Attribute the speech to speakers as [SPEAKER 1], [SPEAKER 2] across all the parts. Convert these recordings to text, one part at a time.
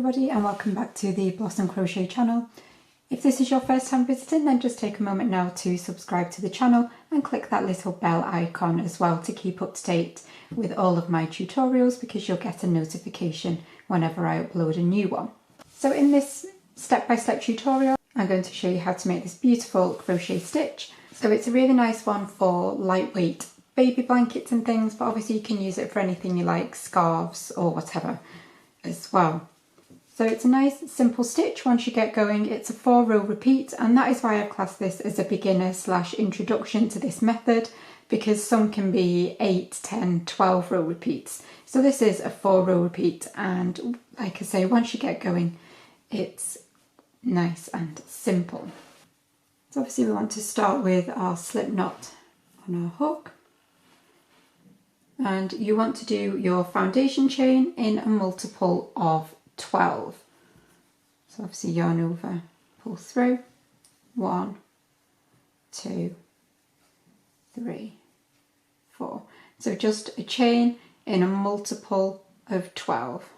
[SPEAKER 1] everybody, and welcome back to the Blossom Crochet channel. If this is your first time visiting, then just take a moment now to subscribe to the channel and click that little bell icon as well to keep up to date with all of my tutorials, because you'll get a notification whenever I upload a new one. So in this step-by-step tutorial, I'm going to show you how to make this beautiful crochet stitch. So it's a really nice one for lightweight baby blankets and things, but obviously you can use it for anything you like, scarves or whatever as well. So it's a nice simple stitch once you get going. It's a 4-row repeat, and that is why I've classed this as a beginner / introduction to this method, because some can be 8, 10, 12 row repeats. So this is a 4-row repeat, and like I say, once you get going, it's nice and simple. So obviously we want to start with our slip knot on our hook. And you want to do your foundation chain in a multiple of 12. So obviously yarn over, pull through, 1, 2, 3, 4. So just a chain in a multiple of 12.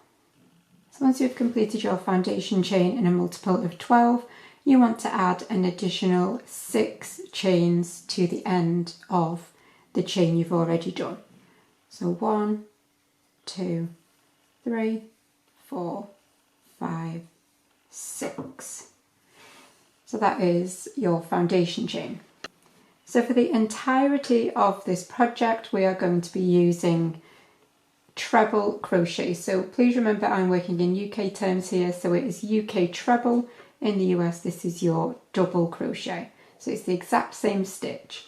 [SPEAKER 1] So once you've completed your foundation chain in a multiple of 12, you want to add an additional 6 chains to the end of the chain you've already done. So 1, 2, 3, 4, 5, 6. So that is your foundation chain. So for the entirety of this project, we are going to be using treble crochet. So please remember, I'm working in UK terms here, so it is UK treble. In the US, this is your double crochet. So it's the exact same stitch.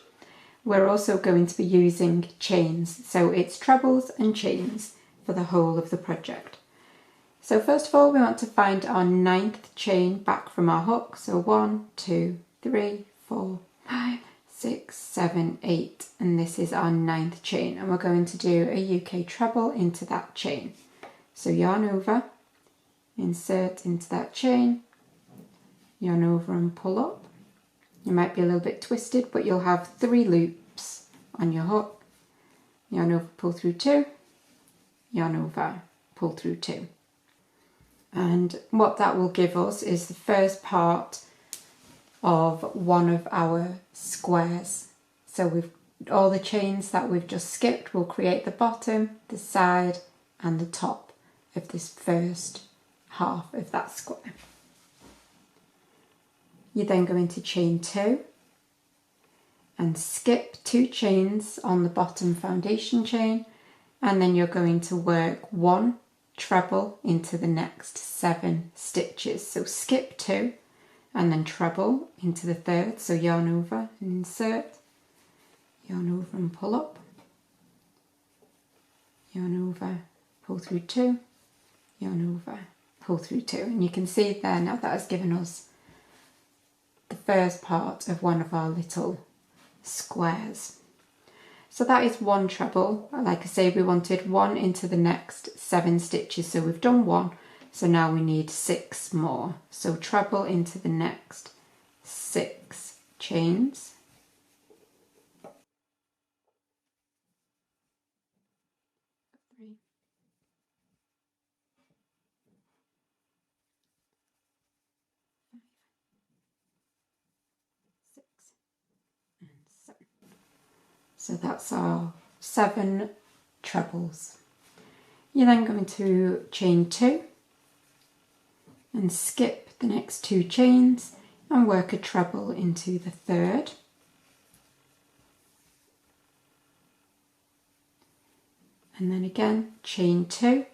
[SPEAKER 1] We're also going to be using chains, so it's trebles and chains for the whole of the project. So first of all, we want to find our 9th chain back from our hook. So 1, 2, 3, 4, 5, 6, 7, 8, and this is our 9th chain, and we're going to do a UK treble into that chain. So yarn over, insert into that chain, yarn over and pull up. You might be a little bit twisted, but you'll have 3 loops on your hook. Yarn over, pull through 2, yarn over, pull through 2. And what that will give us is the first part of one of our squares. So we've all the chains that we've just skipped will create the bottom, the side and the top of this first half of that square. You're then going to chain 2 and skip 2 chains on the bottom foundation chain, and then you're going to work 1 treble into the next 7 stitches. So skip 2 and then treble into the 3rd. So yarn over and insert, yarn over and pull up, yarn over, pull through 2, yarn over, pull through 2. And you can see there now that has given us the first part of one of our little squares. So that is 1 treble. Like I say, we wanted 1 into the next 7 stitches, so we've done 1, so now we need 6 more. So treble into the next 6 chains. So that's our 7 trebles. You're then going to chain 2 and skip the next 2 chains and work a treble into the 3rd. And then again, chain 2,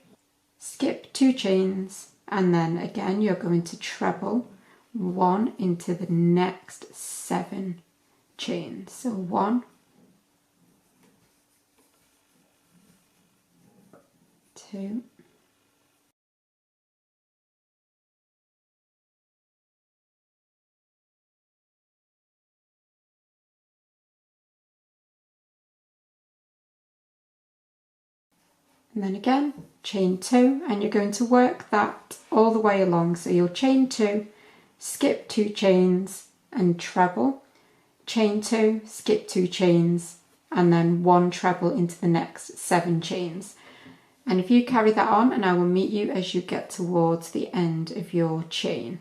[SPEAKER 1] skip 2 chains, and then again you're going to treble 1 into the next 7 chains. So 1, 2, 'and then again chain 2, and you're going to work that all the way along. So you'll chain 2, skip 2 chains and treble, chain 2, skip 2 chains, and then 1 treble into the next 7 chains. And if you carry that on, and I will meet you as you get towards the end of your chain.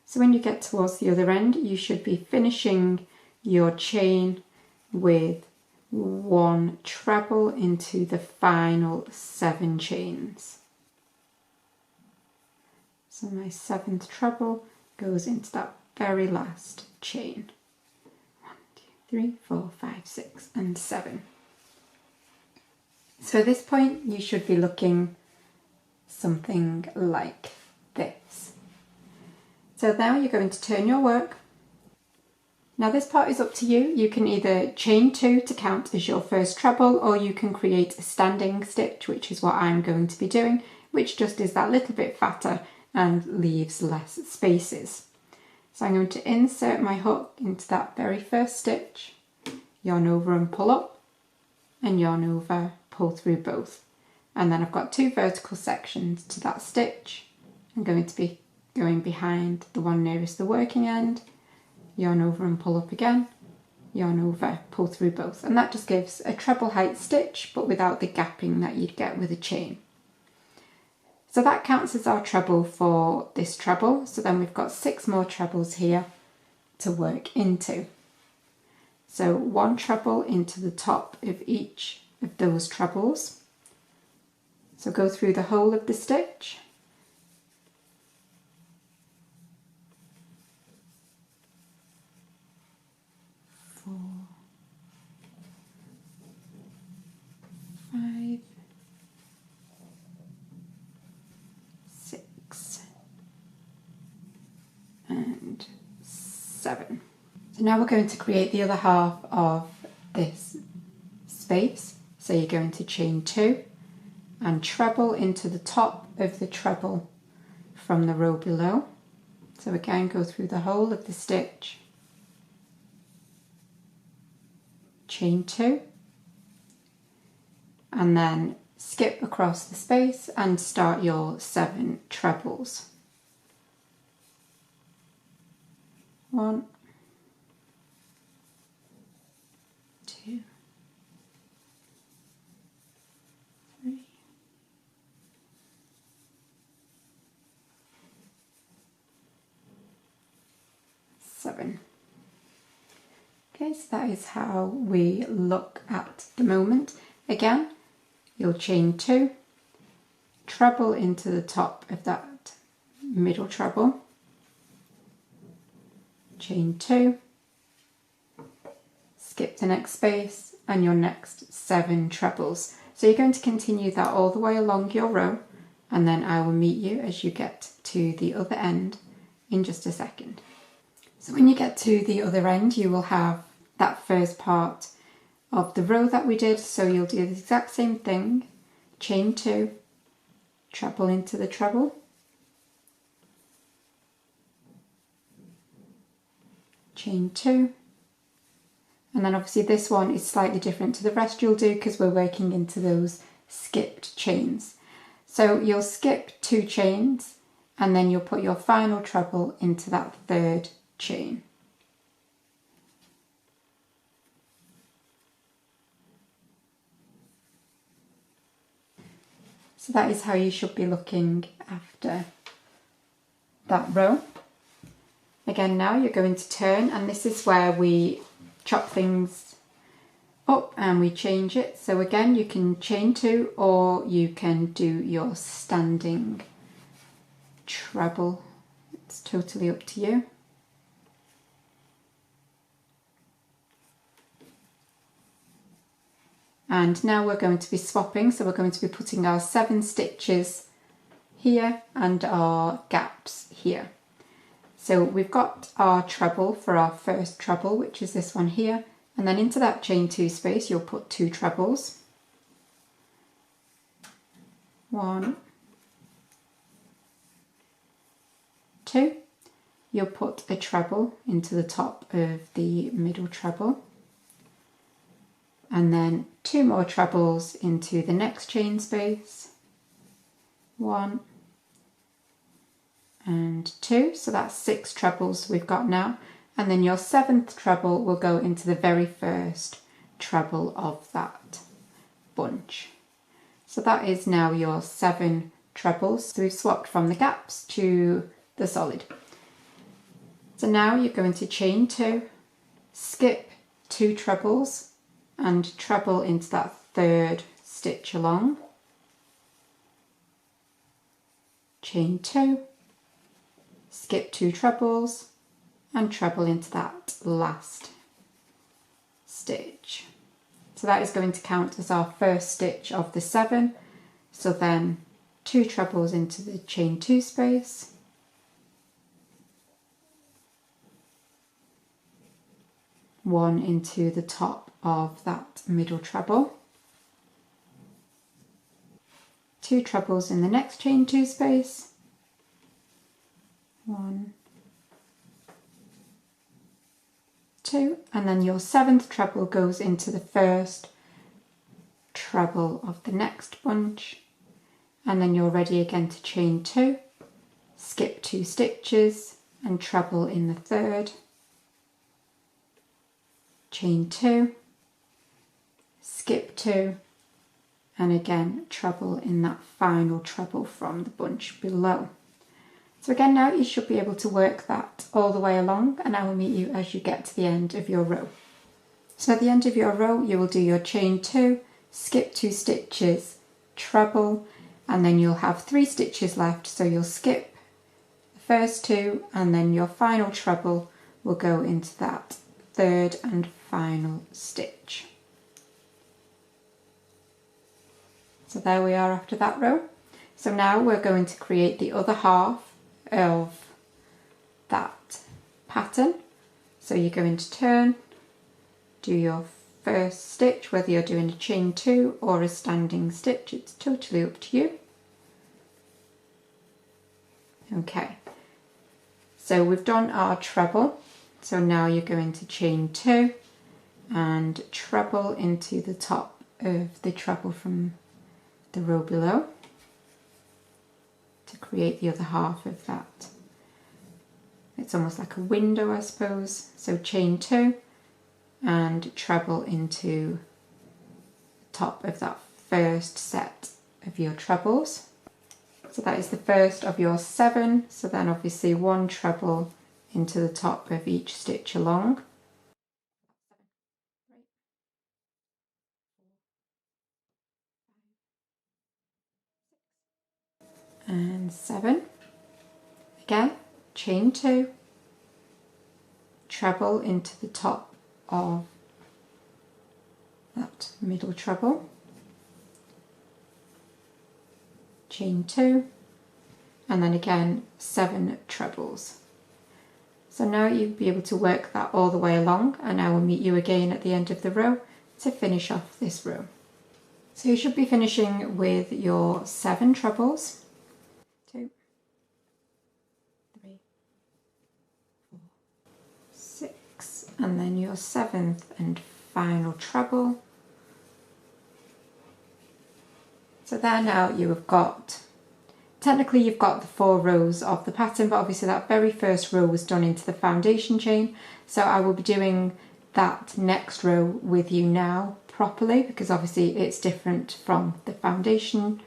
[SPEAKER 1] So when you get towards the other end, you should be finishing your chain with 1 treble into the final 7 chains. So my 7th treble goes into that very last chain. 1, 2, 3, 4, 5, 6 and 7. So at this point you should be looking something like this. So now you're going to turn your work. Now this part is up to you. You can either chain 2 to count as your first treble, or you can create a standing stitch, which is what I'm going to be doing, which just is that little bit fatter and leaves less spaces. So I'm going to insert my hook into that very first stitch, yarn over and pull up, and yarn over, pull through both. And then I've got 2 vertical sections to that stitch. I'm going to be going behind the one nearest the working end, yarn over and pull up again, yarn over, pull through both. And that just gives a treble height stitch, but without the gapping that you'd get with a chain. So that counts as our treble for this treble. So then we've got 6 more trebles here to work into. So 1 treble into the top of each of those trebles. So go through the whole of the stitch. Four, 5, 6 and 7. So now we're going to create the other half of this space. So you're going to chain 2 and treble into the top of the treble from the row below. So again, go through the whole of the stitch, chain 2, and then skip across the space and start your 7 trebles. 1, 2, 3, 7. Okay, so that is how we look at the moment. Again, you'll chain 2, treble into the top of that middle treble, chain 2, skip the next space and your next 7 trebles. So you're going to continue that all the way along your row, and then I will meet you as you get to the other end in just a second. So when you get to the other end, you will have that first part of the row that we did. So you'll do the exact same thing, chain 2, treble into the treble, chain 2, and then obviously this one is slightly different to the rest you'll do because we're working into those skipped chains. So you'll skip 2 chains and then you'll put your final treble into that 3rd chain. So that is how you should be looking after that row. Again, now you're going to turn, and this is where we chop things up and we change it. So again, you can chain 2 or you can do your standing treble. It's totally up to you. And now we're going to be swapping, so we're going to be putting our 7 stitches here and our gaps here. So we've got our treble for our first treble, which is this one here, and then into that chain 2 space you'll put 2 trebles. 1, 2. You'll put a treble into the top of the middle treble, and then 2 more trebles into the next chain space, 1 and 2, so that's 6 trebles we've got now, and then your 7th treble will go into the very first treble of that bunch. So that is now your 7 trebles. So we've swapped from the gaps to the solid. So now you're going to chain 2, skip 2 trebles and treble into that 3rd stitch along. Chain 2, skip 2 trebles and treble into that last stitch. So that is going to count as our first stitch of the 7. So then 2 trebles into the chain 2 space, one into the top of that middle treble, 2 trebles in the next chain 2 space, 1, 2, and then your 7th treble goes into the first treble of the next bunch, and then you're ready again to chain 2, skip 2 stitches and treble in the 3rd, chain 2, skip 2, and again treble in that final treble from the bunch below. So again, now you should be able to work that all the way along, and I will meet you as you get to the end of your row. So at the end of your row you will do your chain 2, skip 2 stitches, treble, and then you'll have 3 stitches left, so you'll skip the first 2 and then your final treble will go into that 3rd and final stitch. So there we are after that row. So now we're going to create the other half of that pattern. So you're going to turn, do your first stitch, whether you're doing a chain 2 or a standing stitch, it's totally up to you. Okay, so we've done our treble, so now you're going to chain 2 and treble into the top of the treble from the row below to create the other half of that. It's almost like a window, I suppose. So chain 2 and treble into the top of that first set of your trebles. So that is the first of your 7. So then obviously 1 treble into the top of each stitch along. And 7. Again, chain 2, treble into the top of that middle treble, chain 2, and then again 7 trebles. So now you'll be able to work that all the way along, and I will meet you again at the end of the row to finish off this row. So you should be finishing with your 7 trebles. 2, 3, 4, 6, and then your 7th and final treble. So there now you have got, technically you've got the 4 rows of the pattern, but obviously that very first row was done into the foundation chain. So I will be doing that next row with you now properly, because obviously it's different from the foundation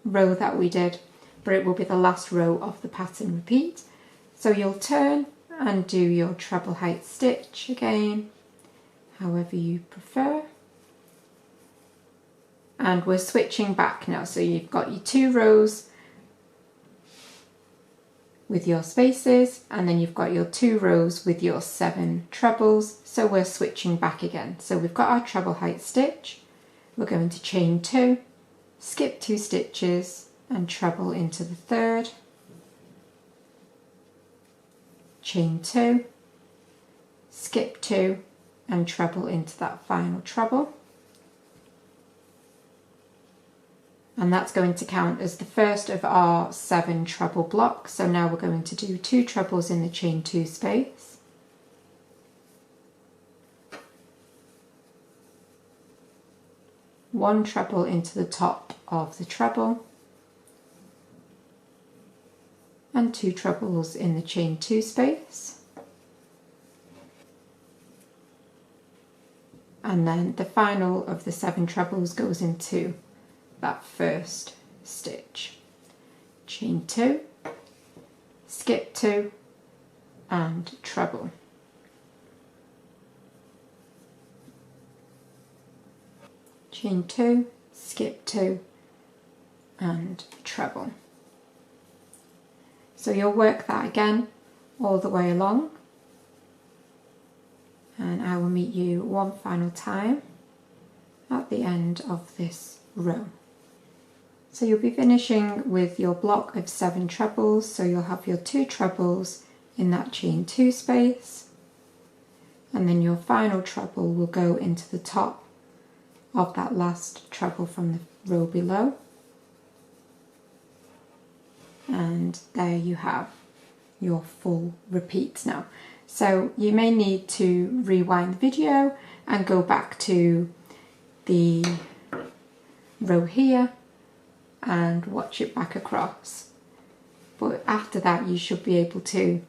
[SPEAKER 1] row that we did, but it will be the last row of the pattern repeat. So you'll turn and do your treble height stitch again, however you prefer. And we're switching back now, so you've got your 2 rows with your spaces, and then you've got your 2 rows with your 7 trebles, so we're switching back again. So we've got our treble height stitch, we're going to chain 2, skip 2 stitches and treble into the 3rd, chain 2, skip 2 and treble into that final treble. And that's going to count as the first of our 7 treble blocks. So now we're going to do 2 trebles in the chain 2 space, 1 treble into the top of the treble, and 2 trebles in the chain 2 space. And then the final of the 7 trebles goes into that first stitch. Chain 2, skip 2 and treble. Chain 2, skip 2 and treble. So you'll work that again all the way along, and I will meet you one final time at the end of this row. So you'll be finishing with your block of 7 trebles, so you'll have your 2 trebles in that chain 2 space, and then your final treble will go into the top of that last treble from the row below. And there you have your full repeat now. So you may need to rewind the video and go back to the row here and watch it back across. But after that you should be able to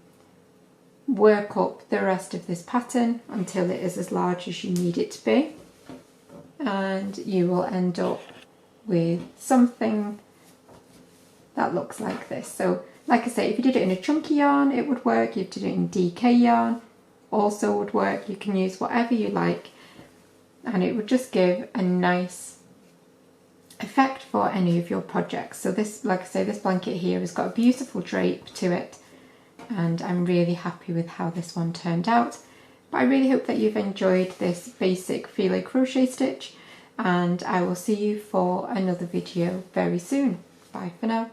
[SPEAKER 1] work up the rest of this pattern until it is as large as you need it to be, and you will end up with something that looks like this. So like I say, if you did it in a chunky yarn it would work, if you did it in DK yarn also would work. You can use whatever you like and it would just give a nice effect for any of your projects. So this, like I say, this blanket here has got a beautiful drape to it and I'm really happy with how this one turned out. But I really hope that you've enjoyed this basic filet crochet stitch, and I will see you for another video very soon. Bye for now.